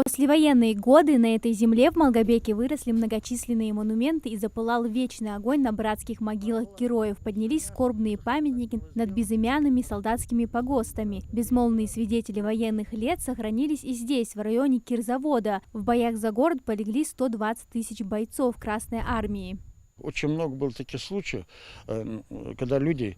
Послевоенные годы на этой земле в Малгобеке выросли многочисленные монументы и запылал вечный огонь на братских могилах героев, поднялись скорбные памятники над безымянными солдатскими погостами. Безмолвные свидетели военных лет сохранились и здесь, в районе Кирзавода. В боях за город полегли 120 тысяч бойцов Красной Армии. Очень много было таких случаев, когда люди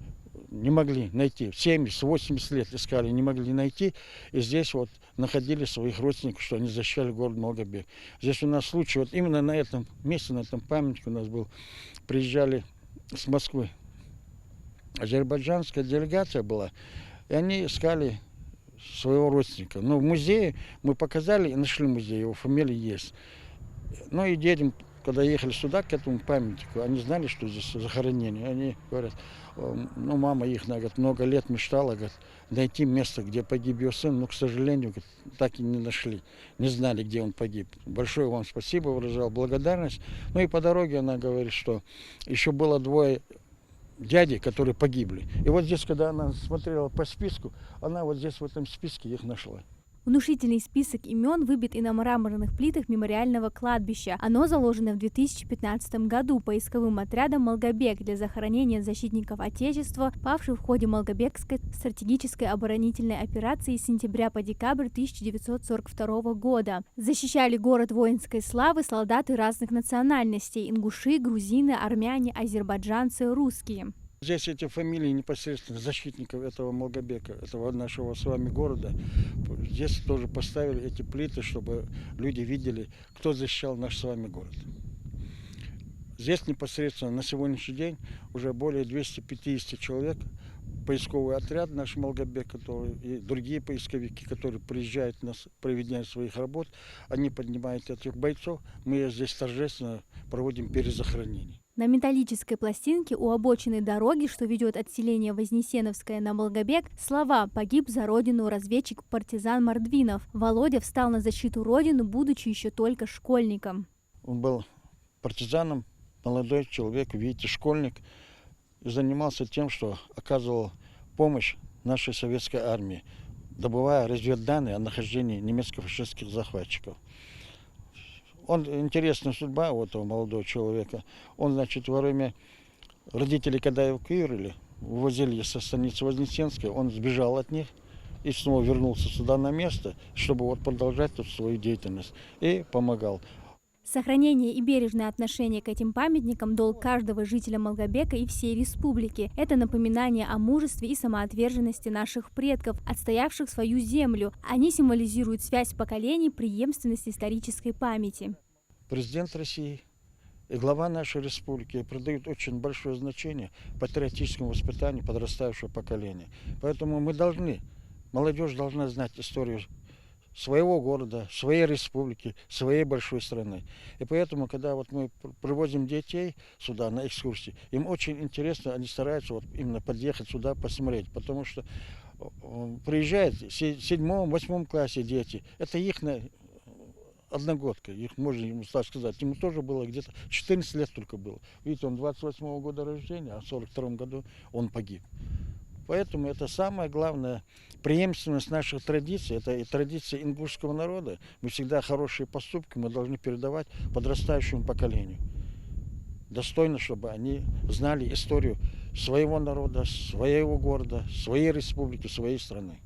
не могли найти, 70-80 лет искали, не могли найти, и здесь вот находили своих родственников, что они защищали город Малгобек. Здесь у нас случай, вот именно на этом месте, на этом памятнике у нас был, приезжали с Москвы, азербайджанская делегация была, и они искали своего родственника. Но в музее мы показали и нашли музей, его фамилия есть. Ну и детям, когда ехали сюда, к этому памятнику, они знали, что здесь захоронение. Они говорят, ну, мама их, говорит, много лет мечтала, говорит, найти место, где погиб ее сын, но, к сожалению, говорит, так и не нашли, не знали, где он погиб. Большое вам спасибо, выражал благодарность. Ну и по дороге она говорит, что еще было двое дядей, которые погибли. И вот здесь, когда она смотрела по списку, она вот здесь в этом списке их нашла. Внушительный список имен выбит и на мраморных плитах мемориального кладбища. Оно заложено в 2015 году поисковым отрядом «Малгобек» для захоронения защитников Отечества, павших в ходе Малгобекской стратегической оборонительной операции с сентября по декабрь 1942 года. Защищали город воинской славы солдаты разных национальностей – ингуши, грузины, армяне, азербайджанцы, русские. Здесь эти фамилии непосредственно защитников этого Малгобека, этого нашего с вами города. Здесь тоже поставили эти плиты, чтобы люди видели, кто защищал наш с вами город. Здесь непосредственно на сегодняшний день уже более 250 человек. Поисковый отряд наш Малгобек, который, и другие поисковики, которые приезжают на проведение своих работ, они поднимают этих бойцов. Мы здесь торжественно проводим перезахоронение. На металлической пластинке у обочины дороги, что ведет от селения Вознесеновское на Малгобек, слова «Погиб за родину разведчик-партизан Мордвинов». Володя встал на защиту родины, будучи еще только школьником. Он был партизаном, молодой человек, видите, школьник, и занимался тем, что оказывал помощь нашей советской армии, добывая разведданные о нахождении немецко-фашистских захватчиков. Интересная судьба у этого молодого человека. Он, значит, во время родителей, когда эвакуировали, увозили со станицы Вознесенской, он сбежал от них и снова вернулся сюда на место, чтобы вот продолжать тут свою деятельность. И помогал. Сохранение и бережное отношение к этим памятникам – долг каждого жителя Малгобека и всей республики. Это напоминание о мужестве и самоотверженности наших предков, отстоявших свою землю. Они символизируют связь поколений, преемственность исторической памяти. Президент России и глава нашей республики придают очень большое значение патриотическому воспитанию подрастающего поколения. Поэтому мы должны, молодежь должна знать историю своего города, своей республики, своей большой страны. И поэтому, когда вот мы привозим детей сюда на экскурсии, им очень интересно, они стараются вот именно подъехать сюда, посмотреть, потому что приезжают в 7-8 классе дети, это их одногодка, их можно ему сказать, ему тоже было где-то 14 лет только было. Видите, он 28-го года рождения, а в 42-м году он погиб. Поэтому это самое главное, преемственность наших традиций, это и традиции ингушского народа. Мы всегда хорошие поступки мы должны передавать подрастающему поколению. Достойно, чтобы они знали историю своего народа, своего города, своей республики, своей страны.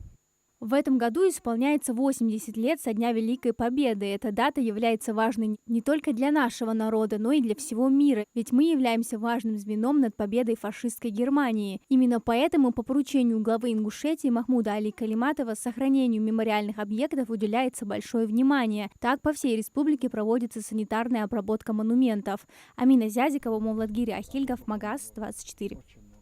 В этом году исполняется 80 лет со дня Великой Победы. Эта дата является важной не только для нашего народа, но и для всего мира, ведь мы являемся важным звеном над победой фашистской Германии. Именно поэтому по поручению главы Ингушетии Махмуда Али Калиматова сохранению мемориальных объектов уделяется большое внимание. Так по всей республике проводится санитарная обработка монументов. Амина Зязикова, Мовладгири Ахильгов, Магаз 24.